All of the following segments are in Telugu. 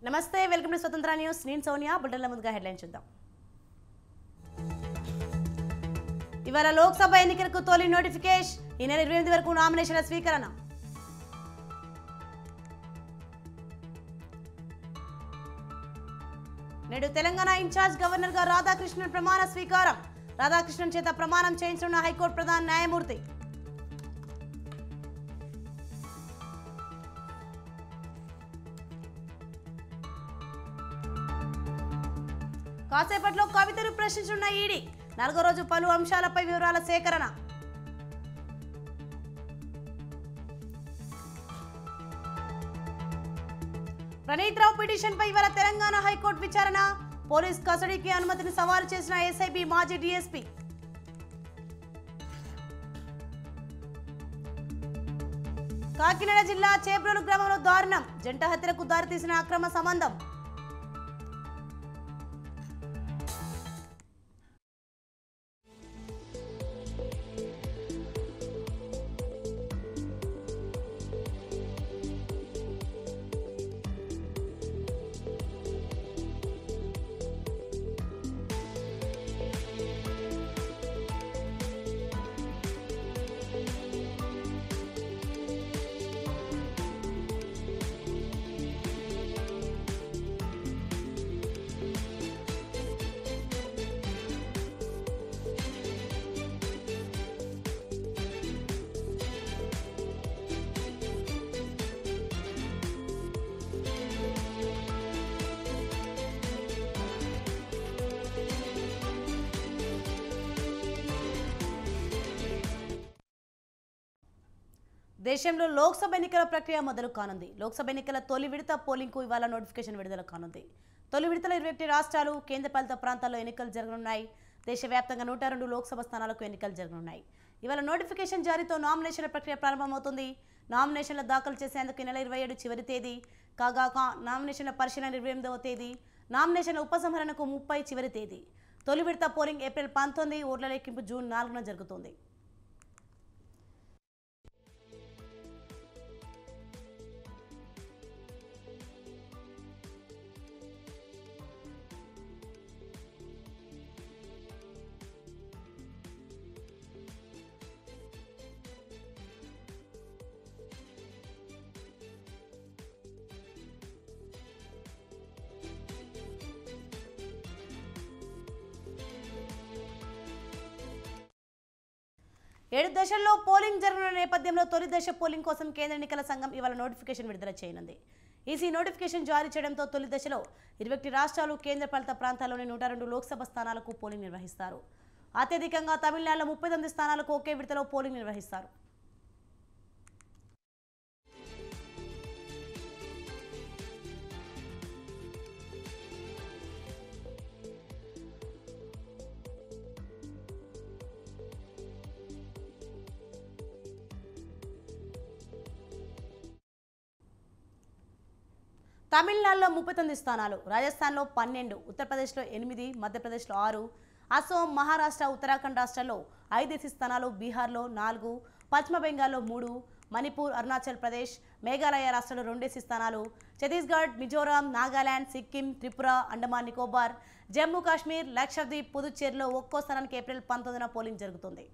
నమస్తే వెల్కమ్ టు స్వతంత్ర న్యూస్ నేను సోనియా బుల్టన్ల ముందుగా హెడ్లైన్ చూద్దాం ఇవాళ లోక్సభ ఎన్నికలకు తొలి నోటిఫికేషన్ ఈ నెల 28 వరకు నామినేషన్ల స్వీకరణ నేడు తెలంగాణ ఇన్ఛార్జ్ గవర్నర్ గా రాధాకృష్ణన్ ప్రమాణ స్వీకారం రాధాకృష్ణన్ చేత ప్రమాణం చేయించనున్న హైకోర్టు ప్రధాన న్యాయమూర్తి కాసేపట్లో కవితను ప్రశ్నించనున్న ఈడీ 4వ రోజు పలు అంశాలపై వివరాల సేకరణ ప్రణీత్ రావు పిటిషన్ పై ఇవాళ తెలంగాణ హైకోర్టు విచారణ పోలీస్ కస్టడీకి అనుమతిని సవాలు చేసిన ఎస్ఐబి మాజీ డీఎస్పీ కాకినాడ జిల్లా చేబ్రోలు గ్రామంలో దారుణం జంట హత్యలకు దారితీసిన అక్రమ సంబంధం దేశంలో లోక్సభ ఎన్నికల ప్రక్రియ మొదలు కానుంది లోక్సభ ఎన్నికల తొలి విడత పోలింగ్కు ఇవాళ నోటిఫికేషన్ విడుదల కానుంది తొలి విడతలో 21 రాష్ట్రాలు కేంద్రపాలిత ప్రాంతాల్లో ఎన్నికలు జరగనున్నాయి దేశవ్యాప్తంగా 102 లోక్సభ స్థానాలకు ఎన్నికలు జరగనున్నాయి ఇవాళ నోటిఫికేషన్ జారీతో నామినేషన్ల ప్రక్రియ ప్రారంభమవుతుంది నామినేషన్ల దాఖలు చేసేందుకు ఈ నెల 27 చివరి తేదీ కాగా నామినేషన్ల పరిశీలన 28వ తేదీ నామినేషన్ల ఉపసంహరణకు 30 చివరి తేదీ తొలి విడత పోలింగ్ ఏప్రిల్ 19 ఓట్ల లెక్కింపు జూన్ 4న జరుగుతుంది ఏడు దశల్లో పోలింగ్ జరగనున్న నేపథ్యంలో తొలి దశ పోలింగ్ కోసం కేంద్ర ఎన్నికల సంఘం ఇవాళ నోటిఫికేషన్ విడుదల చేయనుంది ఈసీ నోటిఫికేషన్ జారీ చేయడంతో తొలి దశలో 21 రాష్ట్రాలు కేంద్రపాలిత ప్రాంతాల్లోని 102 లోక్సభ స్థానాలకు పోలింగ్ నిర్వహిస్తారు అత్యధికంగా తమిళనాడులో 39 స్థానాలకు ఒకే విడతలో పోలింగ్ నిర్వహిస్తారు తమిళనాడులో 39 స్థానాలు రాజస్థాన్లో 12 ఉత్తరప్రదేశ్లో 8 మధ్యప్రదేశ్లో 6 అసోం మహారాష్ట్ర ఉత్తరాఖండ్ రాష్ట్రాల్లో 5 స్థానాలు బీహార్లో 4 పశ్చిమ బెంగాల్లో 3 మణిపూర్ అరుణాచల్ ప్రదేశ్ మేఘాలయ రాష్ట్రాల్లో 2 స్థానాలు ఛత్తీస్గఢ్ మిజోరాం నాగాలాండ్ సిక్కిం త్రిపుర అండమాన్ నికోబార్ జమ్మూ కాశ్మీర్ లక్షద్వీప్ పుదుచ్చేరిలో ఒక్కో స్థానానికి ఏప్రిల్ 19న పోలింగ్ జరుగుతుంది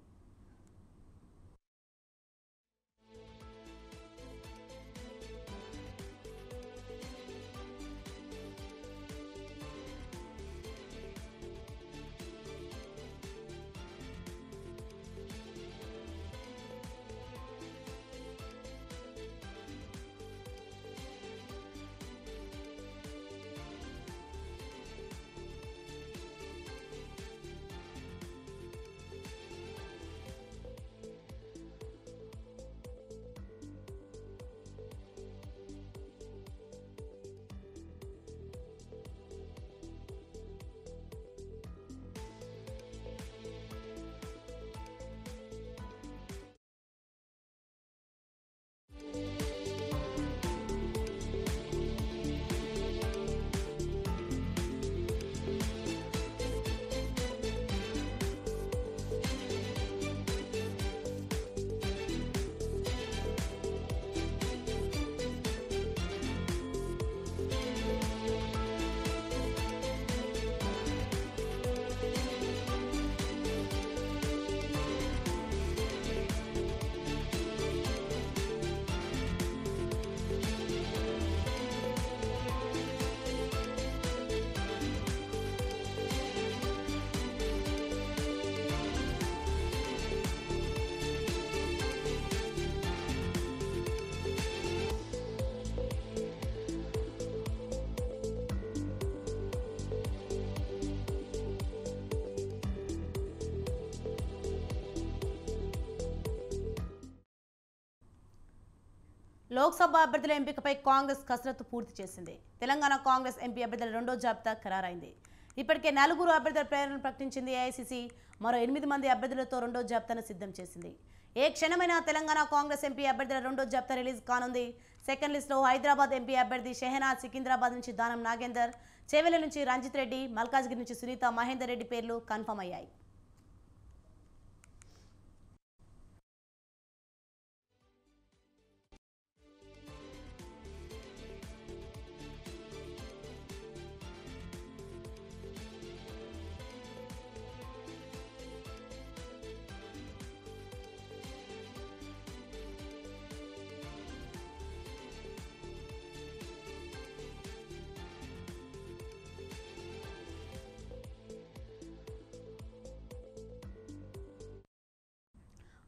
లోక్సభ అభ్యర్థుల ఎంపికపై కాంగ్రెస్ కసరత్తు పూర్తి చేసింది. తెలంగాణ కాంగ్రెస్ ఎంపీ అభ్యర్థుల రెండో జాబితా ఖరారైంది. ఇప్పటికే 4 అభ్యర్థుల పేర్లను ప్రకటించింది ఏఐసీసీ. మరో 8 మంది అభ్యర్థులతో రెండో జాబితాను సిద్ధం చేసింది. ఏ క్షణమైనా తెలంగాణ కాంగ్రెస్ ఎంపీ అభ్యర్థుల రెండో జాబితా రిలీజ్ కానుంది. సెకండ్ లిస్టులో హైదరాబాద్ ఎంపీ అభ్యర్థి షెహనాజ్, సికింద్రాబాద్ నుంచి దానం నాగేందర్, చేవెళ్ల నుంచి రంజిత్ రెడ్డి, మల్కాజ్గిరి నుంచి సునీత మహేందర్ రెడ్డి పేర్లు కన్ఫర్మ్ అయ్యాయి.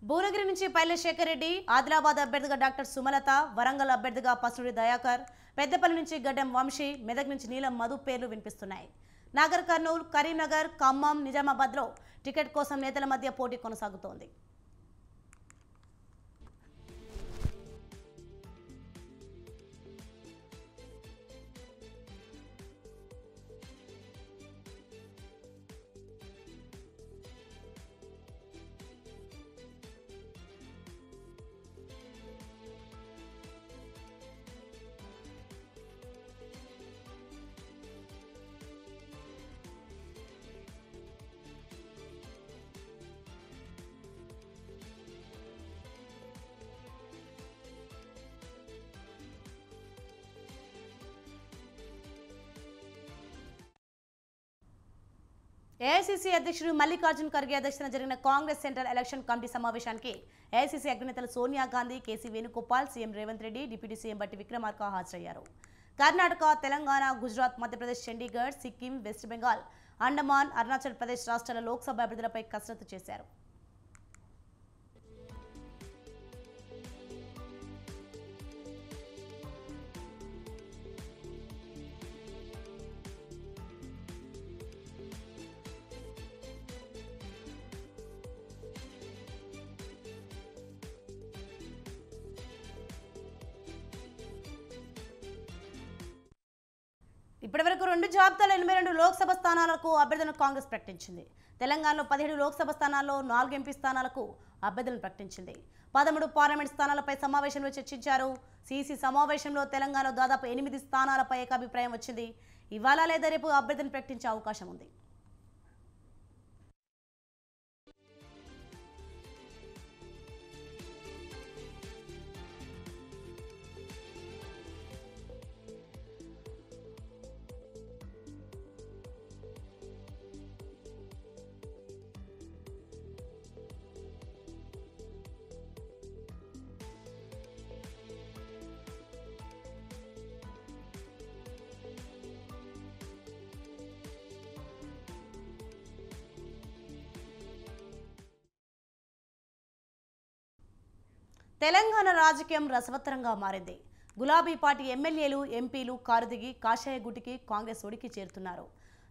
భువనగిరి నుంచి పైలే శేఖర్ రెడ్డి, ఆదిలాబాద్ అభ్యర్థిగా డాక్టర్ సుమలత, వరంగల్ అభ్యర్థిగా పసుడి దయాకర్, పెద్దపల్లి నుంచి గడ్డం వంశీ, మెదక్ నుంచి నీలం మధు పేర్లు వినిపిస్తున్నాయి. నాగర్ కర్నూలు, కరీంనగర్, ఖమ్మం, నిజామాబాద్లో టికెట్ కోసం నేతల మధ్య పోటీ కొనసాగుతోంది. ఏఐసీసీ అధ్యక్షుడు మల్లికార్జున్ ఖర్గే అధ్యక్షతన జరిగిన కాంగ్రెస్ సెంట్రల్ ఎలక్షన్ కమిటీ సమావేశానికి ఏఐసీసీ అగ్రనేతలు Sonia Gandhi, KC Venugopal, CM Revanth Reddy, deputy CM Bhatti Vikramarka హాజరయ్యారు. కర్ణాటక, తెలంగాణ, గుజరాత్, మధ్యప్రదేశ్, చండీగఢ్, సిక్కిం, వెస్ట్ బెంగాల్, అండమాన్, అరుణాచల్ ప్రదేశ్ రాష్ట్రాల లోక్సభ అభ్యర్థులపై కసరత్తు చేశారు. ఇప్పటివరకు 2 జాబితాల 82 లోక్సభ స్థానాలకు అభ్యర్థులను కాంగ్రెస్ ప్రకటించింది. తెలంగాణలో 17 లోక్సభ స్థానాల్లో 4 ఎంపీ స్థానాలకు అభ్యర్థులను ప్రకటించింది. 13 పార్లమెంట్ స్థానాలపై సమావేశంలో చర్చించారు. సీసీ సమావేశంలో తెలంగాణలో దాదాపు 8 స్థానాలపై ఏకాభిప్రాయం వచ్చింది. ఇవాళ లేదా రేపు అభ్యర్థులను ప్రకటించే అవకాశం ఉంది. తెలంగాణ రాజకీయం రసవత్తరంగా మారింది. గులాబీ పార్టీ ఎమ్మెల్యేలు, ఎంపీలు కారుదిగి కాషాయ గుటికి కాంగ్రెస్ ఒడికి చేరుతున్నారు.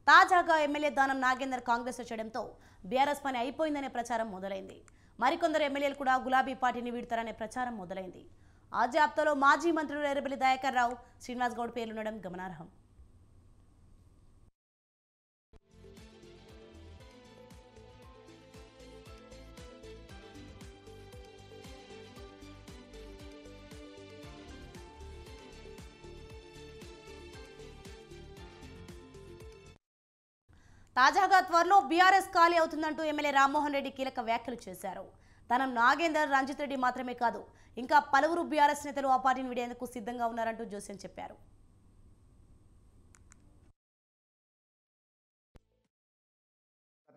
తాజాగా ఎమ్మెల్యే దానం నాగేందర్ కాంగ్రెస్ చేయడంతో బీఆర్ఎస్ పని అయిపోయిందనే ప్రచారం మొదలైంది. మరికొందరు ఎమ్మెల్యేలు కూడా గులాబీ పార్టీని వీడతారనే ప్రచారం మొదలైంది. ఆ జాబితాలో మాజీ మంత్రులు ఎర్రబెల్లి దయాకర్ రావు, శ్రీనివాస్ గౌడ్ పేర్లుండడం గమనార్హం. తాజాగా త్వరలో బీఆర్ఎస్ ఖాళీ అవుతుందంటూ ఎమ్మెల్యే రామ్మోహన్ రెడ్డి కీలక వ్యాఖ్యలు చేశారు. దానం నాగేందర్, రంజిత్ రెడ్డి మాత్రమే కాదు, ఇంకా పలువురు బీఆర్ఎస్ నేతలు ఆ పార్టీని వీడేందుకు సిద్ధంగా ఉన్నారంటూ జోస్యం చెప్పారు.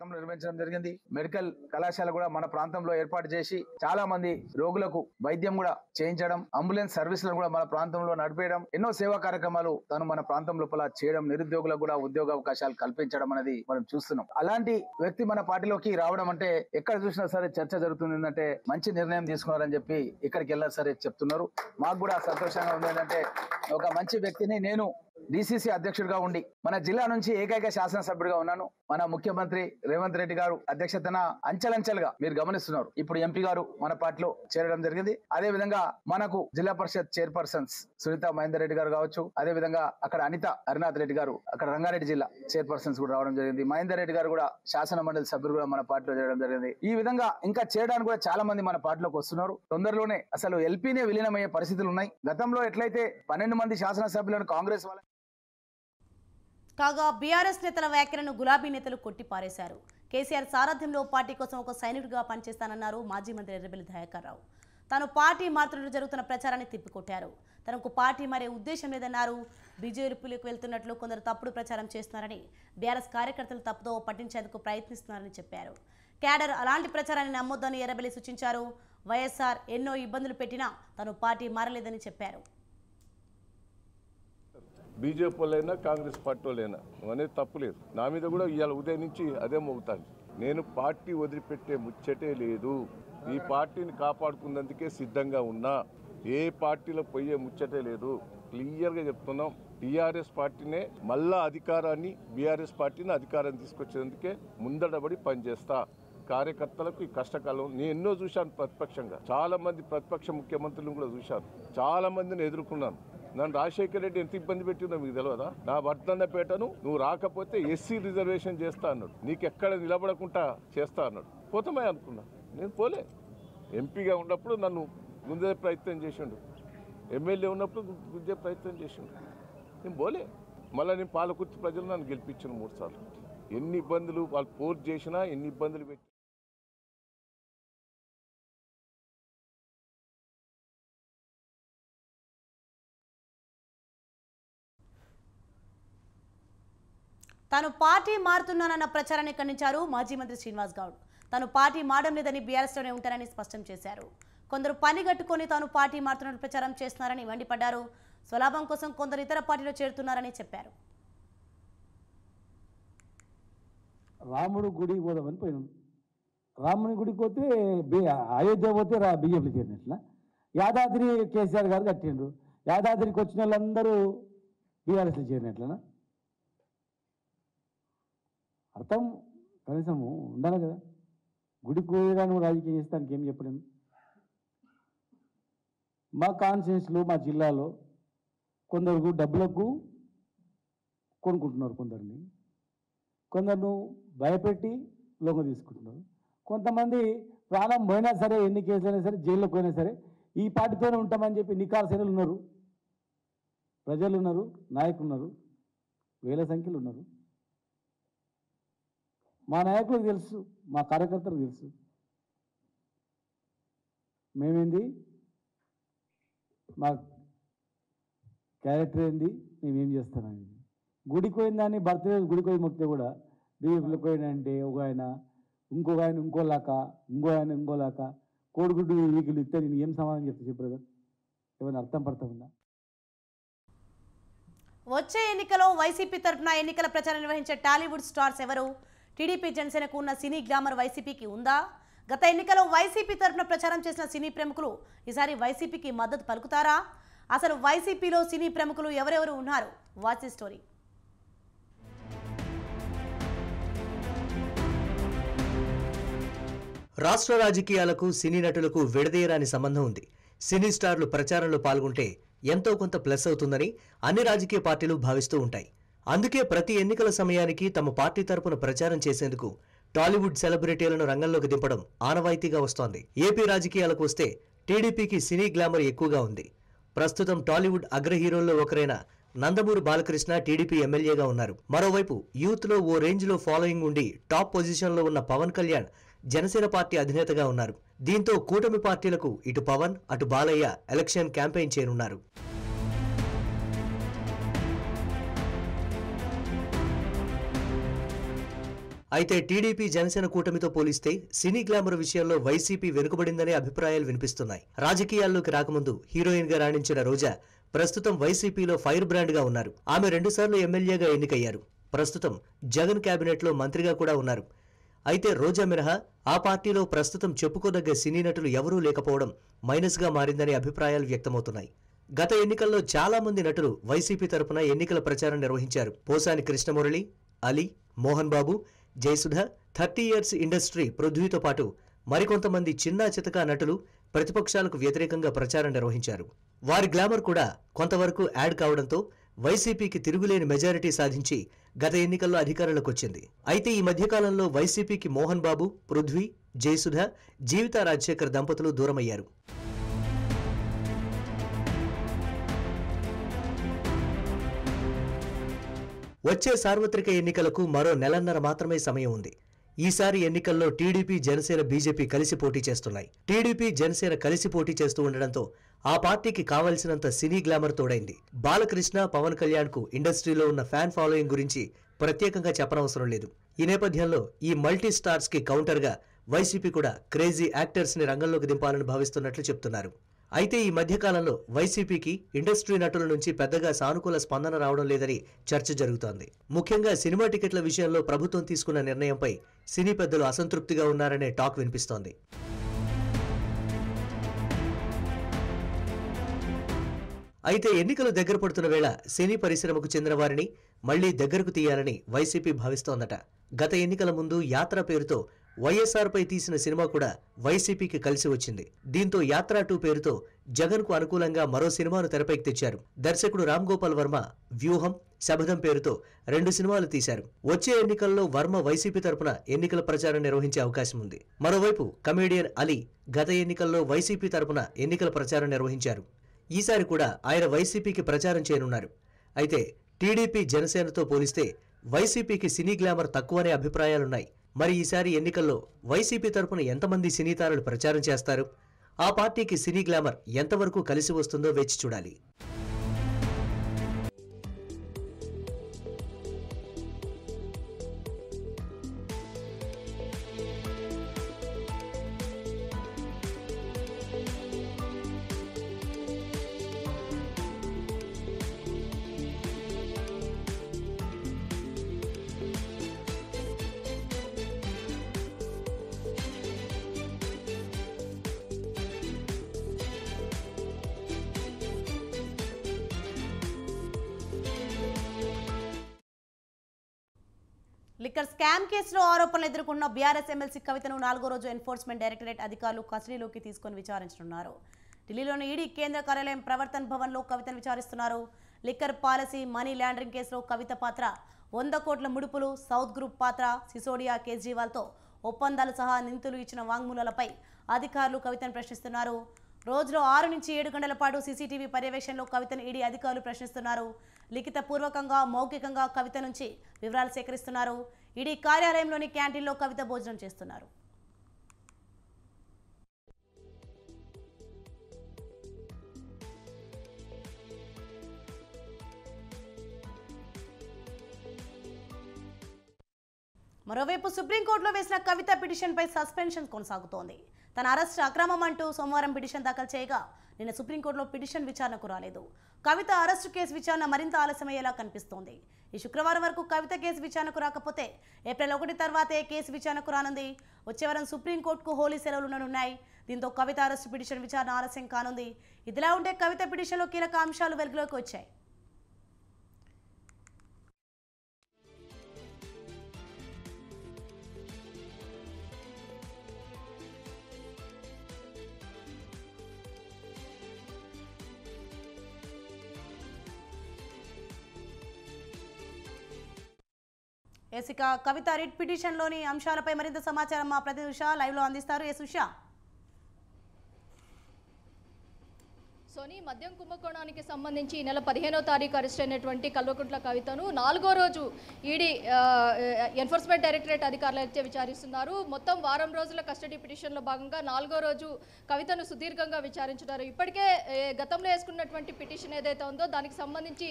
గతంలో నిర్వహించడం జరిగింది. మెడికల్ కళాశాల కూడా మన ప్రాంతంలో ఏర్పాటు చేసి చాలా మంది రోగులకు వైద్యం కూడా చేయించడం, అంబులెన్స్ సర్వీసులను కూడా మన ప్రాంతంలో నడిపేయడం, ఎన్నో సేవా కార్యక్రమాలు తను మన ప్రాంతం లోపల చేయడం, నిరుద్యోగులకు కూడా ఉద్యోగ అవకాశాలు కల్పించడం అనేది మనం చూస్తున్నాం. అలాంటి వ్యక్తి మన పార్టీలోకి రావడం అంటే ఎక్కడ చూసినా సరే చర్చ జరుగుతుంది. ఏంటంటే మంచి నిర్ణయం తీసుకున్నారని చెప్పి ఇక్కడికి వెళ్ళారు సరే చెప్తున్నారు. మాకు కూడా సంతోషంగా ఉంది. ఏంటంటే ఒక మంచి వ్యక్తిని నేను డిసిసి అధ్యక్షుడిగా ఉండి మన జిల్లా నుంచి ఏకైక శాసనసభ్యుడిగా ఉన్నాను. మన ముఖ్యమంత్రి రేవంత్ రెడ్డి గారు అధ్యక్షతన అంచెలంచెలుగా మీరు గమనిస్తున్నారు. ఇప్పుడు ఎంపీ గారు మన పార్టీలో చేరడం జరిగింది. అదే విధంగా మనకు జిల్లా పరిషత్ చైర్పర్సన్స్ సునీత మహేందర్ రెడ్డి గారు కావచ్చు, అదే విధంగా అక్కడ అనిత హరినాథ్ రెడ్డి గారు అక్కడ రంగారెడ్డి జిల్లా చైర్పర్సన్స్ కూడా రావడం జరిగింది. మహేందర్ రెడ్డి గారు కూడా శాసన మండలి సభ్యులు కూడా మన పార్టీలో చేరడం జరిగింది. ఈ విధంగా ఇంకా చేయడానికి కూడా చాలా మంది మన పార్టీలోకి వస్తున్నారు. తొందరలోనే అసలు ఎల్పీనే విలీనమయ్యే పరిస్థితులు ఉన్నాయి. గతంలో ఎట్లయితే 12 మంది శాసనసభ్యులను కాంగ్రెస్ వాళ్ళ కాగా బీఆర్ఎస్ నేతల వ్యాఖ్యలను గులాబీ నేతలు కొట్టిపారేశారు. కేసీఆర్ సారథ్యంలో పార్టీ కోసం ఒక సైనికుడిగా పనిచేస్తానన్నారు మాజీ మంత్రి ఎర్రబెల్లి దయాకర్ రావు. తాను పార్టీ మారుతున్నట్టు జరుగుతున్న ప్రచారాన్ని తిప్పికొట్టారు. తనకు పార్టీ మారే ఉద్దేశం లేదన్నారు. బీజేపీలోకి వెళ్తున్నట్లు కొందరు తప్పుడు ప్రచారం చేస్తున్నారని, బీఆర్ఎస్ కార్యకర్తలు తప్పుదో పట్టించేందుకు ప్రయత్నిస్తున్నారని చెప్పారు. క్యాడర్ అలాంటి ప్రచారాన్ని నమ్మొద్దని ఎర్రబెల్లి సూచించారు. వైఎస్ఆర్ ఎన్నో ఇబ్బందులు పెట్టినా తాను పార్టీ మారలేదని చెప్పారు. బీజేపీ వాళ్ళైనా కాంగ్రెస్ పార్టీ వాళ్ళైనా అనేది తప్పులేదు. నా మీద కూడా ఇవాళ ఉదయం నుంచి అదే మోగుతాను. నేను పార్టీ వదిలిపెట్టే ముచ్చటే లేదు. ఈ పార్టీని కాపాడుకున్నందుకే సిద్ధంగా ఉన్నా. ఏ పార్టీలో పోయే ముచ్చటే లేదు. క్లియర్గా చెప్తున్నాం. టీఆర్ఎస్ పార్టీనే మళ్ళా అధికారాన్ని, బీఆర్ఎస్ పార్టీని అధికారాన్ని తీసుకొచ్చేందుకే ముందడబడి పనిచేస్తా. కార్యకర్తలకు ఈ కష్టకాలం నేను ఎన్నో చూశాను. ప్రతిపక్షంగా చాలా మంది ప్రతిపక్ష ముఖ్యమంత్రులను కూడా చూశాను. చాలా మందిని ఎదుర్కొన్నాను. నన్ను రాజశేఖర రెడ్డి ఎంత ఇబ్బంది పెట్టిందో మీకు తెలియదా? నా వర్ధన్నపేటను నువ్వు రాకపోతే ఎస్సీ రిజర్వేషన్ చేస్తా అన్నాడు. నీకు ఎక్కడ నిలబడకుండా చేస్తా అన్నాడు. పోతామే అనుకున్నా. నేను పోలే. ఎంపీగా ఉన్నప్పుడు నన్ను గుంజే ప్రయత్నం చేసిండు. ఎమ్మెల్యే ఉన్నప్పుడు గుంజే ప్రయత్నం చేసిండు. నేను పోలే. మళ్ళీ నేను పాలకుర్తి ప్రజలు నన్ను గెలిపించిన 3 సార్లు. ఎన్ని ఇబ్బందులు వాళ్ళు పోర్ చేసినా, ఎన్ని ఇబ్బందులు పెట్టి తాను పార్టీ మారుతున్నానన్న ప్రచారాన్ని ఖండించారు మాజీ మంత్రి శ్రీనివాస్ గౌడ్. తాను పార్టీ మారడం లేదని బీఆర్ఎస్లోనే ఉంటారని స్పష్టం చేశారు. కొందరు పని గట్టుకొని తాను పార్టీ మారుతున్నట్టు ప్రచారం చేస్తున్నారని మండిపడ్డారు. స్వలాభం కోసం కొందరు ఇతర పార్టీలో చేరుతున్నారని చెప్పారు. రాముడు గుడికి పోదామని పోయినాం. రాముని గుడికి పోతే అయోధ్య పోతే బీజేపీ చేరినట్ల. యాదాద్రి కేసీఆర్ గారు కట్టిండ్రు. యాదాద్రికి వచ్చిన వాళ్ళందరూ బీఆర్ఎస్లో చేరినట్లనా? అర్థం కనీసము ఉండాలి కదా. గుడికి పోయేగా నువ్వు రాజకీయం చేస్తానికి ఏం చెప్పలేము. మా కాన్స్టిట్యూన్సీలో, మా జిల్లాలో కొందరు డబ్బులకు కొనుక్కుంటున్నారు. కొందరు భయపెట్టి లొంగ తీసుకుంటున్నారు. కొంతమంది ప్రాణం పోయినా సరే, ఎన్ని కేసులైనా సరే, జైల్లోకి పోయినా సరే ఈ పార్టీతోనే ఉంటామని చెప్పి నికార్సైనలు ఉన్నారు. ప్రజలు ఉన్నారు, నాయకులు ఉన్నారు, వేల సంఖ్యలు ఉన్నారు. మా నాయకులకు తెలుసు, మా కార్యకర్తలకు తెలుసు మేమేంది, మా క్యారెక్టర్ ఏంది, మేమేం చేస్తామని. గుడికి పోయిందాన్ని బర్త్డే గుడికి పోయి మొక్కితే కూడా బీజేపీలోకి పోయినంటే ఒక ఆయన ఇంకొక ఆయన ఇంకోలాక, ఇంకోలాక కోడిగుడ్డు వీకులు ఇస్తే నేను ఏం సమాధానం చెప్తా చెప్పు బ్రదర్? ఏమైనా అర్థం పడతా ఉందా? వచ్చే ఎన్నికలో వైసీపీ తరఫున ఎన్నికల ప్రచారం నిర్వహించే టాలీవుడ్ స్టార్స్ ఎవరు? టీడీపీ జనసేనకు ఉన్న సినీ గ్లామర్ వైసీపీకి ఉందా? గత ఎన్నికలో వైసీపీ తరఫున ప్రచారం చేసిన సినీ ప్రముఖులు ఈసారి వైసీపీకి మద్దతు పలుకుతారా? అసలు వైసీపీలో సినీ ప్రముఖులు ఎవరెవరు ఉన్నారు? Watch the story. రాష్ట్ర రాజకీయాలకు సినీ నటులకు విడదీయరాని సంబంధం ఉంది. సినీ స్టార్లు ప్రచారంలో పాల్గొంటే ఎంతో కొంత ప్లస్ అవుతుందని అన్ని రాజకీయ పార్టీలు భావిస్తూ ఉంటాయి. అందుకే ప్రతి ఎన్నికల సమయానికి తమ పార్టీ తరపున ప్రచారం చేసేందుకు టాలీవుడ్ సెలబ్రిటీలను రంగంలోకి దింపడం ఆనవాయితీగా వస్తోంది. ఏపీ రాజకీయాలకు వస్తే టీడీపీకి సినీ గ్లామర్ ఎక్కువగా ఉంది. ప్రస్తుతం టాలీవుడ్ అగ్ర హీరోల్లో ఒకరైన నందమూరి బాలకృష్ణ టీడీపీ ఎమ్మెల్యేగా ఉన్నారు. మరోవైపు యూత్లో ఓ రేంజ్లో ఫాలోయింగ్ ఉండి టాప్ పొజిషన్లో ఉన్న పవన్ కళ్యాణ్ జనసేన పార్టీ అధినేతగా ఉన్నారు. దీంతో కూటమి పార్టీలకు ఇటు పవన్ అటు బాలయ్య ఎలక్షన్ క్యాంపెయిన్ చేయనున్నారు. అయితే టీడీపీ జనసేన కూటమితో పోలిస్తే సినీ గ్లామర్ విషయంలో వైసీపీ వెనుకబడిందనే అభిప్రాయాలు వినిపిస్తున్నాయి. రాజకీయాల్లోకి రాకముందు హీరోయిన్ గా రాణించిన రోజా ప్రస్తుతం వైసీపీలో ఫైర్ బ్రాండ్ గా ఉన్నారు. ఆమె 2 సార్లు ఎమ్మెల్యేగా ఎన్నికయ్యారు. ప్రస్తుతం జగన్ కేబినెట్ లో మంత్రిగా కూడా ఉన్నారు. అయితే రోజా మినహా ఆ పార్టీలో ప్రస్తుతం చెప్పుకోదగ్గ సినీ నటులు ఎవరూ లేకపోవడం మైనస్ గా మారిందనే అభిప్రాయాలు వ్యక్తమవుతున్నాయి. గత ఎన్నికల్లో చాలా మంది నటులు వైసీపీ తరపున ఎన్నికల ప్రచారం నిర్వహించారు. పోసాని కృష్ణమురళి, అలీ, మోహన్ బాబు, జయసుధ, 30 ఇయర్స్ ఇండస్ట్రీ పృథ్వీతో పాటు మరికొంతమంది చిన్నా చితకా నటులు ప్రతిపక్షాలకు వ్యతిరేకంగా ప్రచారం నిర్వహించారు. వారి గ్లామర్ కూడా కొంతవరకు యాడ్ కావడంతో వైసీపీకి తిరుగులేని మెజారిటీ సాధించి గత ఎన్నికల్లో అధికారంలోకి వచ్చింది. అయితే ఈ మధ్యకాలంలో వైసీపీకి మోహన్ బాబు, పృథ్వీ, జయసుధ, జీవితా రాజశేఖర్ దంపతులు దూరమయ్యారు. వచ్చే సార్వత్రిక ఎన్నికలకు మరో నెలన్నర మాత్రమే సమయం ఉంది. ఈసారి ఎన్నికల్లో టీడీపీ, జనసేన, బీజేపీ కలిసి పోటీ చేస్తున్నాయి. టీడీపీ, జనసేన కలిసి పోటీ చేస్తూ ఉండడంతో ఆ పార్టీకి కావలసినంత సినీ గ్లామర్ తోడైంది. బాలకృష్ణ, పవన్ కళ్యాణ్ కు ఇండస్ట్రీలో ఉన్న ఫ్యాన్ ఫాలోయింగ్ గురించి ప్రత్యేకంగా చెప్పనవసరం లేదు. ఈ నేపథ్యంలో ఈ మల్టీ స్టార్స్ కి కౌంటర్ గా వైసీపీ కూడా క్రేజీ యాక్టర్స్ ని రంగంలోకి దింపాలని భావిస్తున్నట్లు చెప్తున్నారు. అయితే ఈ మధ్యకాలంలో వైసీపీకి ఇండస్ట్రీ నటుల నుంచి పెద్దగా సానుకూల స్పందన రావడం లేదని చర్చ జరుగుతోంది. ముఖ్యంగా సినిమా టికెట్ల విషయంలో ప్రభుత్వం తీసుకున్న నిర్ణయంపై సినీ పెద్దలు అసంతృప్తిగా ఉన్నారనే టాక్ వినిపిస్తోంది. అయితే ఎన్నికలు దగ్గర పడుతున్న వేళ సినీ పరిశ్రమకు చెందిన వారిని మళ్లీ దగ్గరకు తీయాలని వైసీపీ భావిస్తోందట. గత ఎన్నికల ముందు యాత్ర పేరుతో వైఎస్ఆర్ పై తీసిన సినిమా కూడా వైసీపీకి కలిసి వచ్చింది. దీంతో యాత్ర 2 పేరుతో జగన్ కు అనుకూలంగా మరో సినిమాను తెరపైకి తెచ్చారు. దర్శకుడు రామ్ గోపాల్ వర్మ వ్యూహం, శబదం పేరుతో 2 సినిమాలు తీశారు. వచ్చే ఎన్నికల్లో వర్మ వైసీపీ తరపున ఎన్నికల ప్రచారం నిర్వహించే అవకాశం ఉంది. మరోవైపు కమెడియన్ అలీ గత ఎన్నికల్లో వైసీపీ తరపున ఎన్నికల ప్రచారం నిర్వహించారు. ఈసారి కూడా ఆయన వైసీపీకి ప్రచారం చేయనున్నారు. అయితే టీడీపీ, జనసేనతో పోలిస్తే వైసీపీకి సినీ గ్లామర్ తక్కువనే అభిప్రాయాలున్నాయి. మరి ఈసారి ఎన్నికల్లో వైసీపీ తరపున ఎంతమంది సినీ తారలు ప్రచారం చేస్తారు? ఆ పార్టీకి సినీ గ్లామర్ ఎంతవరకు కలిసి వస్తుందో వేచి చూడాలి. లిక్కర్ స్కామ్ కేసులో ఆరోపణలు ఎదుర్కొన్న బీఆర్ఎస్ ఎమ్మెల్సీ కవితను 4వ రోజు ఎన్ఫోర్స్మెంట్ డైరెక్టరేట్ అధికారులు కస్టడీలోకి తీసుకొని విచారించనున్నారు. ఢిల్లీలోని ఈడీ కేంద్ర కార్యాలయం ప్రవర్తన్ భవన్లో కవితను విచారిస్తున్నారు. లిక్కర్ పాలసీ, మనీ లాండరింగ్ కేసులో కవిత పాత్ర, 100 కోట్ల ముడుపులు, సౌత్ గ్రూప్ పాత్ర, సిసోడియా, కేజ్రీవాల్తో ఒప్పందాలు సహా నిందితులు ఇచ్చిన వాంగ్మూలాలపై అధికారులు కవితను ప్రశ్నిస్తున్నారు. రోజులో 6 నుంచి 7 గంటల పాటు సీసీటీవీ పర్యవేక్షణలో కవితను ఈడీ అధికారులు ప్రశ్నిస్తున్నారు. లిఖితపూర్వకంగా, మౌఖికంగా కవిత నుంచి వివరాలు సేకరిస్తున్నారు. ఈడీ కార్యాలయంలోని క్యాంటీన్లో కవిత భోజనం చేస్తున్నారు. మరోవైపు సుప్రీంకోర్టులో వేసిన కవిత పిటిషన్పై సస్పెన్షన్ కొనసాగుతోంది. తన అరెస్ట్ అక్రమం అంటూ సోమవారం పిటిషన్ దాఖలు చేయగా నిన్న సుప్రీంకోర్టులో పిటిషన్ విచారణకు రాలేదు. కవిత అరెస్టు కేసు విచారణ మరింత ఆలస్యమయ్యేలా కనిపిస్తోంది. ఈ శుక్రవారం వరకు కవిత కేసు విచారణకు రాకపోతే ఏప్రిల్ 1 తర్వాతే కేసు విచారణకు రానుంది. వచ్చే వారం సుప్రీంకోర్టుకు హోలీ సెలవులు ఉండనున్నాయి. దీంతో కవిత అరెస్టు పిటిషన్ విచారణ ఆలస్యం కానుంది. ఇదిలా ఉంటే కవిత పిటిషన్లో కీలక అంశాలు వెలుగులోకి వచ్చాయి. ఇక కవిత రిట్ పిటిషన్లోని అంశాలపై మరింత సమాచారం మా ప్రతినిధి ఉషా లైవ్లో అందిస్తారు. ఉషా, సోనీ, మద్యం కుంభకోణానికి సంబంధించి ఈ నెల 15వ తారీఖు అరెస్ట్ అయినటువంటి కల్వకుంట్ల కవితను 4వ రోజు ఈడీ ఎన్ఫోర్స్మెంట్ డైరెక్టరేట్ అధికారులు అయితే విచారిస్తున్నారు. మొత్తం వారం రోజుల కస్టడీ పిటిషన్లో భాగంగా 4వ రోజు కవితను సుదీర్ఘంగా విచారించున్నారు. ఇప్పటికే గతంలో వేసుకున్నటువంటి పిటిషన్ ఏదైతే ఉందో దానికి సంబంధించి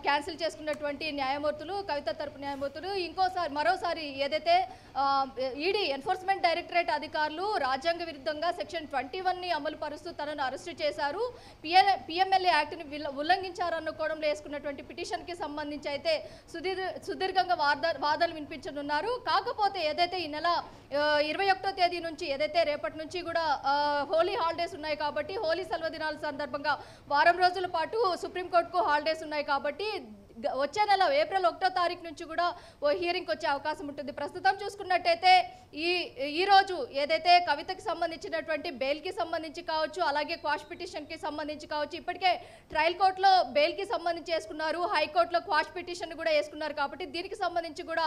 క్యాన్సిల్ చేసుకున్నటువంటి న్యాయమూర్తులు, కవిత తరపు న్యాయమూర్తులు మరోసారి ఏదైతే ఈడీ ఎన్ఫోర్స్మెంట్ డైరెక్టరేట్ అధికారులు రాజ్యాంగ విరుద్ధంగా సెక్షన్ 21ని అమలు పరుస్తూ తనను అరెస్టు చేశారు, పిఎంఎల్ఏ యాక్ట్ని ఉల్లంఘించారనుకోవడంలో వేసుకున్నటువంటి పిటిషన్కి సంబంధించి అయితే సుదీర్ఘంగా వాదనలు వినిపించనున్నారు. కాకపోతే ఏదైతే ఈ నెల 21వ తేదీ నుంచి ఏదైతే రేపటి నుంచి కూడా హోలీ హాలిడేస్ ఉన్నాయి కాబట్టి హోలీ సెలవు దినాల సందర్భంగా వారం రోజుల పాటు సుప్రీంకోర్టుకు హాలిడేస్ ఉన్నాయి కాబట్టి వచ్చే నెల ఏప్రిల్ 1వ తారీఖు నుంచి కూడా ఓ హియరింగ్ వచ్చే అవకాశం ఉంటుంది. ప్రస్తుతం చూసుకున్నట్టయితే ఈ రోజు ఏదైతే కవితకి సంబంధించినటువంటి బెయిల్కి సంబంధించి కావచ్చు, అలాగే క్వాష్ పిటిషన్కి సంబంధించి కావచ్చు, ఇప్పటికే ట్రయల్ కోర్టులో బెయిల్కి సంబంధించి వేసుకున్నారు, హైకోర్టులో క్వాష్ పిటిషన్ కూడా వేసుకున్నారు. కాబట్టి దీనికి సంబంధించి కూడా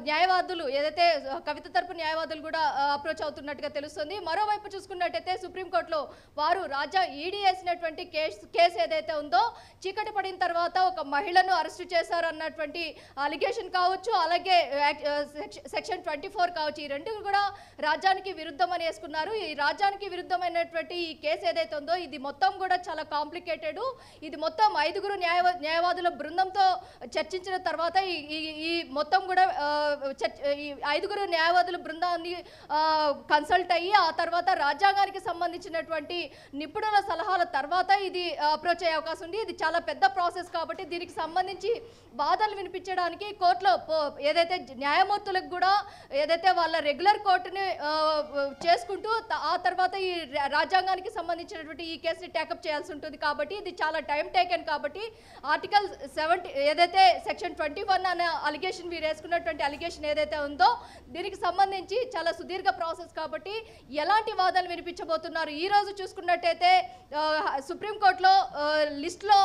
న్యాయవాదులు ఏదైతే కవిత తరపు న్యాయవాదులు కూడా అప్రోచ్ అవుతున్నట్టుగా తెలుస్తుంది. మరోవైపు చూసుకున్నట్టయితే సుప్రీంకోర్టులో వారు ఈడీ వేసినటువంటి కేసు ఏదైతే ఉందో చీకటి పడిన తర్వాత ఒక మహిళను అరెస్టు చేశారు అన్నటువంటి అలిగేషన్ కావచ్చు, అలాగే సెక్షన్ 24 కావచ్చు, ఈ రెండు కూడా రాజ్యానికి విరుద్ధం అని వేసుకున్నారు. ఈ రాజ్యానికి విరుద్ధమైనటువంటి ఈ కేసు ఏదైతే ఉందో ఇది మొత్తం కూడా చాలా కాంప్లికేటెడ్. ఇది మొత్తం 5 న్యాయవాదుల బృందంతో చర్చించిన తర్వాత ఈ మొత్తం కూడా ఈ 5 న్యాయవాదుల బృందాన్ని కన్సల్ట్ అయ్యి ఆ తర్వాత రాజ్యాంగానికి సంబంధించినటువంటి నిపుణుల సలహాల తర్వాత ఇది అప్రోచ్ అయ్యే అవకాశం ఉంది. ఇది చాలా పెద్ద ప్రాసెస్ కాబట్టి దీనికి సంబంధించి వాదనలు వినిపించడానికి కోర్టులో ఏదైతే న్యాయమూర్తులకు కూడా ఏదైతే వాళ్ళ రెగ్యులర్ కోర్టుని చేసుకుంటూ ఆ తర్వాత ఈ రాజ్యాంగానికి సంబంధించినటువంటి ఈ కేసుని టేకప్ చేయాల్సి ఉంటుంది. కాబట్టి ఇది చాలా టైం టేకెన్. కాబట్టి ఆర్టికల్ 70 ఏదైతే సెక్షన్ 21 అనే అలిగేషన్ మీరు వేసుకున్నటువంటి అలిగేషన్ ఏదైతే ఉందో దీనికి సంబంధించి చాలా సుదీర్ఘ ప్రాసెస్. కాబట్టి ఎలాంటి వాదనలు వినిపించబోతున్నారు ఈ రోజు చూసుకున్నట్టయితే సుప్రీంకోర్టులో లిస్టులో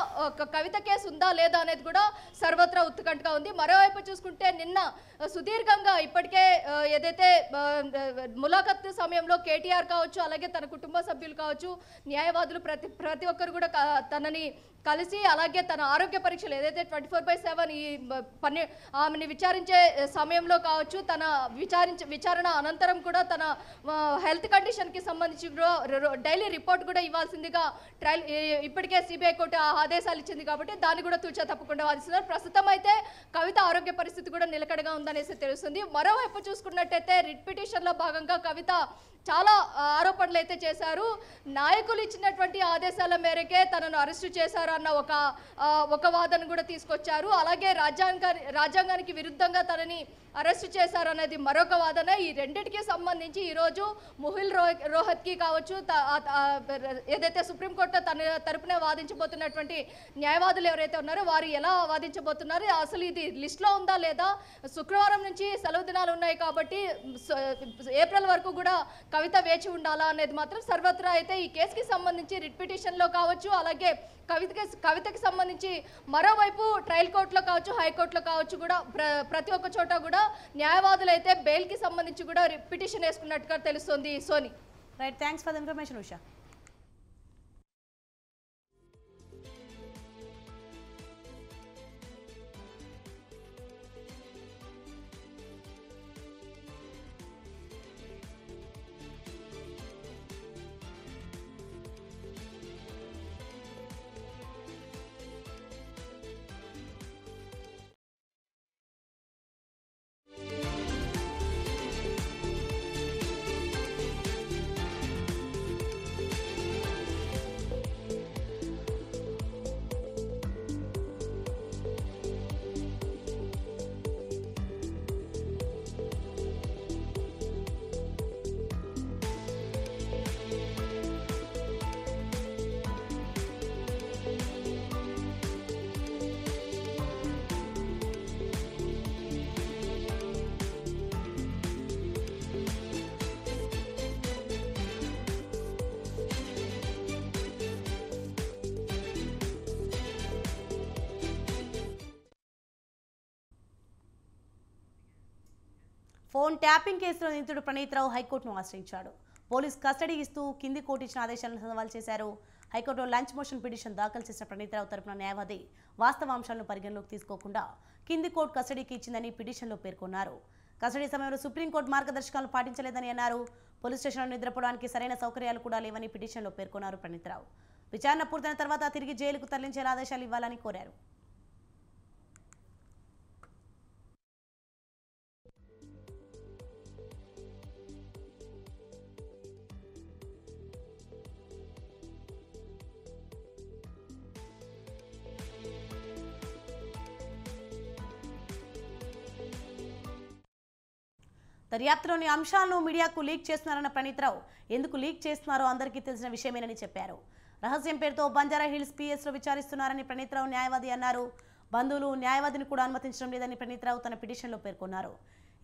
కవిత కేసు ఉందా లేదా అనేది కూడా సర్వత్రా ఉత్కంఠగా ఉంది. మరోవైపు చూసుకుంటే నిన్న సుదీర్ఘంగా ఇప్పటికే ఏదైతే ములాఖత్ సమయంలో కేటీఆర్ కావచ్చు, అలాగే తన కుటుంబ సభ్యులు కావచ్చు, న్యాయవాదులు ప్రతి ఒక్కరు కూడా తనని కలిసి అలాగే తన ఆరోగ్య పరీక్షలు ఏదైతే 24/7 ఈ ఆమెని విచారించే సమయంలో కావచ్చు, తన విచారణ అనంతరం కూడా తన హెల్త్ కండిషన్కి సంబంధించి డైలీ రిపోర్ట్ కూడా ఇవ్వాల్సిందిగా ఇప్పటికే సిబిఐ కోర్టు ఆదేశాలు ఇచ్చింది. కాబట్టి దాన్ని కూడా తూచా తప్పకుండా వాదిస్తున్నారు. ప్రస్తుతం అయితే కవిత ఆరోగ్య పరిస్థితి కూడా నిలకడగా ఉందనేసి తెలుస్తుంది. మరోవైపు చూసుకున్నట్టయితే రిట్ పిటిషన్లో భాగంగా కవిత చాలా ఆరోపణలు అయితే చేశారు. నాయకులు ఇచ్చినటువంటి ఆదేశాల మేరకే తనను అరెస్టు చేశారు అన్న ఒక వాదన కూడా తీసుకొచ్చారు. అలాగే రాజ్యాంగానికి విరుద్ధంగా తనని అరెస్టు చేశారు అనేది మరొక వాదన. ఈ రెండింటికి సంబంధించి ఈరోజు ముహిల్ రోహత్కి కావచ్చు, ఏదైతే సుప్రీంకోర్టులో తన తరపునే వాదించబోతున్నటువంటి న్యాయవాదులు ఎవరైతే ఉన్నారో వారు ఎలా వాదించబోతున్నారు, అసలు ఇది లిస్టులో ఉందా లేదా, శుక్రవారం నుంచి సెలవు దినాలు ఉన్నాయి కాబట్టి ఏప్రిల్ వరకు కూడా కవిత వేచి ఉండాలా అనేది మాత్రం సర్వత్రా అయితే ఈ కేసుకి సంబంధించి రిట్ పిటిషన్లో కావచ్చు, అలాగే కవితకి సంబంధించి మరోవైపు ట్రయల్ కోర్టులో కావచ్చు, హైకోర్టులో కావచ్చు కూడా ప్రతి ఒక్క చోట కూడా న్యాయవాదులు అయితే బెయిల్కి సంబంధించి కూడా పిటిషన్ వేసుకున్నట్టుగా తెలుస్తుంది. Soni, right, thanks for the information Usha. Phone tapping కేసులో నిందితుడు ప్రణీత్రావు హైకోర్టును ఆశ్రయించాడు. పోలీస్ కస్టడీ ఇస్తూ కింది కోర్టు ఇచ్చిన ఆదేశాలను సవాల్ చేశారు. హైకోర్టులో లంచ్ మోషన్ పిటిషన్ దాఖలు చేసిన ప్రణీత్రావు తరపున న్యాయవాది వాస్తవాంశాలను పరిగణలోకి తీసుకోకుండా కింది కోర్టు కస్టడీకి ఇచ్చిందని పిటిషన్లో పేర్కొన్నారు. కస్టడీ సమయంలో సుప్రీంకోర్టు మార్గదర్శకాలను పాటించలేదని అన్నారు. పోలీస్ స్టేషన్లో నిద్రపోవడానికి సరైన సౌకర్యాలు కూడా లేవని పిటిషన్లో పేర్కొన్నారు ప్రణీత్రావు. విచారణ పూర్తయిన తర్వాత తిరిగి జైలుకు తరలించేలా ఆదేశాలు ఇవ్వాలని కోరారు. దర్యాప్తులోని అంశాలను మీడియాకు లీక్ చేస్తున్నారన్న ప్రణీత్రావు ఎందుకు లీక్ చేస్తున్నారో అందరికీ తెలిసిన విషయమేనని చెప్పారు. రహస్యం పేరుతో బంజారా హిల్స్ పిఎస్లో విచారిస్తున్నారని ప్రణీత్రావు న్యాయవాది అన్నారు. బంధువులు న్యాయవాదిని కూడా అనుమతించడం లేదని ప్రణీత్రావు తన పిటిషన్లో పేర్కొన్నారు.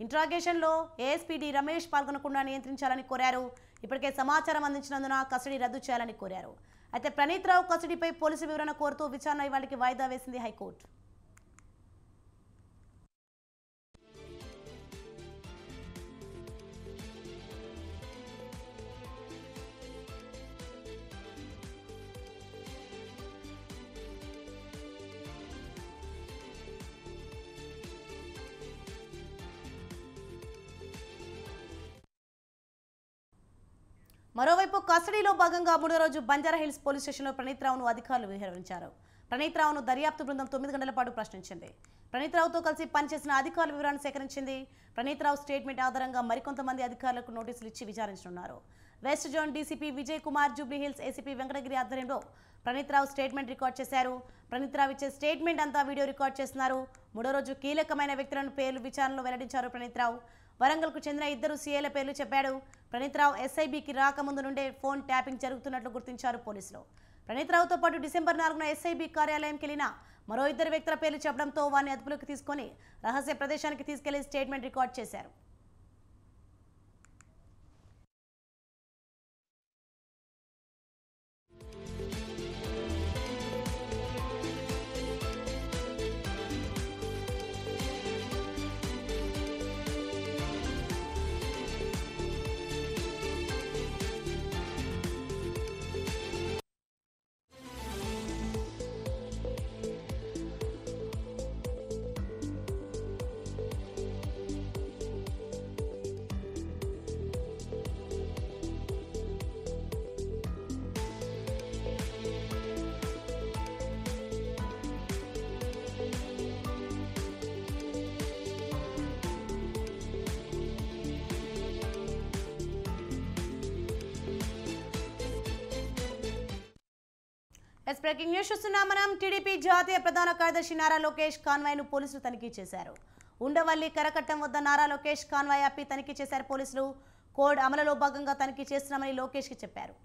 ఇంట్రాగేషన్లో ఏఎస్పీడీ రమేష్ పాల్గొనకుండా నియంత్రించాలని కోరారు. ఇప్పటికే సమాచారం అందించినందున కస్టడీ రద్దు చేయాలని కోరారు. అయితే ప్రణీత్రావు కస్టడీపై పోలీసు వివరణ కోరుతూ విచారణ ఇవాళకి వాయిదా వేసింది హైకోర్టు. మరోవైపు కస్టడీలో భాగంగా మూడో రోజు బంజారా హిల్స్ పోలీస్ స్టేషన్లో ప్రణీత్రావును అధికారులు విచారించారు. ప్రణీత్రావును దర్యాప్తు బృందం 9 గంటల పాటు ప్రశ్నించింది. ప్రణీత్రావుతో కలిసి పనిచేసిన అధికారుల వివరాలను సేకరించింది. ప్రణీత్రావు స్టేట్మెంట్ ఆధారంగా మరికొంతమంది అధికారులకు నోటీసులు ఇచ్చి విచారించనున్నారు. West zone DCP Vijay Kumar, Jubilee Hills ACP Venkatagiri ఆధ్వర్యంలో ప్రణీత్రావు స్టేట్మెంట్ రికార్డ్ చేశారు. ప్రణీత్రావు ఇచ్చే స్టేట్మెంట్ అంతా వీడియో రికార్డ్ చేస్తున్నారు. మూడో రోజు కీలకమైన వ్యక్తులను పేర్లు విచారణలో వెల్లడించారు ప్రణీత్రావు. వరంగల్కు చెందిన 2 సీఏల పేర్లు చెప్పాడు. ప్రణీత్రావు ఎస్ఐబికి రాకముందు నుండే ఫోన్ ట్యాపింగ్ జరుగుతున్నట్లు గుర్తించారు పోలీసులు. ప్రణీత్రావుతో పాటు డిసెంబర్ 4న ఎస్ఐబి కార్యాలయంకి వెళ్ళిన మరో 2 వ్యక్తుల పేర్లు చెప్పడంతో వారిని అదుపులోకి తీసుకొని రహస్య ప్రదేశానికి తీసుకెళ్లి స్టేట్మెంట్ రికార్డ్ చేశారు. బ్రేకింగ్ న్యూస్ చూస్తున్నాం మనం. టీడీపీ జాతీయ ప్రధాన కార్యదర్శి నారా లోకేష్ కాన్వాయ్ను పోలీసులు తనిఖీ చేశారు. ఉండవల్లి కరకట్టం వద్ద నారా లోకేష్ కాన్వాయ్ ఆపి తనిఖీ చేశారు పోలీసులు. కోడ్ అమలులో భాగంగా తనిఖీ చేస్తున్నామని లోకేష్కి చెప్పారు.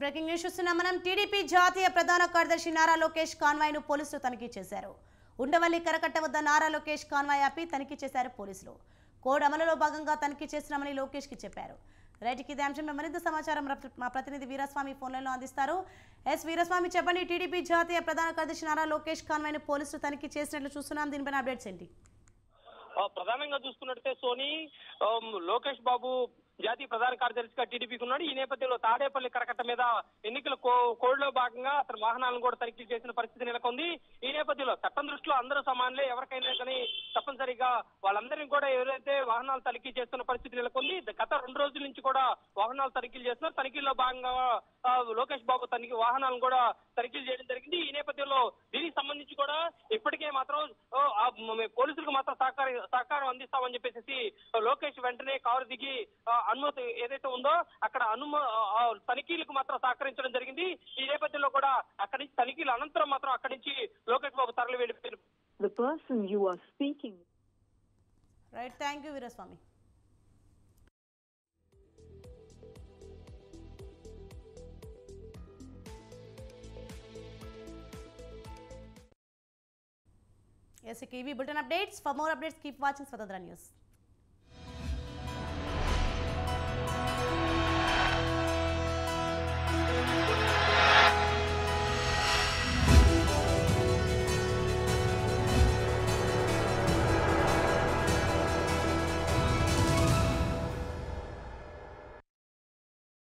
బ్రేకింగ్ న్యూస్ చూస్తున్నాం మనం. టీడీపీ జాతీయ ప్రధాన కార్యదర్శి నారా లోకేష్ కాన్వాయ్ను పోలీసులు తనిఖీ చేశారు. ఉండవల్లి కరకట్ట వద్ద నారా లోకేష్ కాన్వాయ్ ఆపి తనిఖీ చేశారు పోలీసులు. కోడ్ అమలులో భాగంగా తనిఖీ చేస్తున్నామని లోకేష్కి చెప్పారు. రైట్కి ఇదే అంశంపై మరింత సమాచారం మా ప్రతినిధి వీరస్వామి ఫోన్లలో అందిస్తారు. వీరస్వామి చెప్పండి, టీడీపీ జాతీయ ప్రధాన కార్యదర్శి నారా లోకేష్ కాన్వాయ్ను పోలీసులు తనిఖీ చేసినట్లు చూస్తున్నాం. దీనిపైన అప్డేట్స్ ఏంటి? ప్రధానంగా చూసుకున్నట్లయితే సోని, లోకేష్ బాబు జాతీయ ప్రధాన కార్యదర్శిగా టీడీపీకి ఉన్నాడు. ఈ నేపథ్యంలో తాడేపల్లి కరకట్ట మీద ఎన్నికల కోడ్లో భాగంగా అతని వాహనాలను కూడా తనిఖీ చేసిన పరిస్థితి నెలకొంది. ఈ నేపథ్యంలో చట్టం దృష్టిలో అందరూ సమానులే, ఎవరికైనా కానీ తప్పనిసరిగా వాళ్ళందరినీ కూడా ఎవరైతే వాహనాలు తనిఖీ చేస్తున్న పరిస్థితి నెలకొంది. గత 2 రోజుల నుంచి కూడా వాహనాలు తనిఖీలు చేస్తున్నారు. తనిఖీల్లో భాగంగా లోకేష్ బాబు వాహనాలను కూడా తనిఖీలు చేయడం జరిగింది. ఈ నేపథ్యంలో దీనికి సంబంధించి కూడా ఇప్పటికే మాత్రం పోలీసులకు మాత్రం సహకారం అందిస్తామని చెప్పేసి లోకేష్ వెంటనే కారు దిగి అనుమతి ఏదైతే ఉందో అక్కడ తనిఖీలకు మాత్రం సహకరించడం జరిగింది. ఈ నేపథ్యంలో కూడా అక్కడి నుంచి తనిఖీల అనంతరం మాత్రం అక్కడి నుంచి లోకేష్ బాబు తరలి వెళ్ళిపోయారు. Right, thank you Veeraswamy. Yes, KV Bulletin updates. For more updates, keep watching Swadhantra News.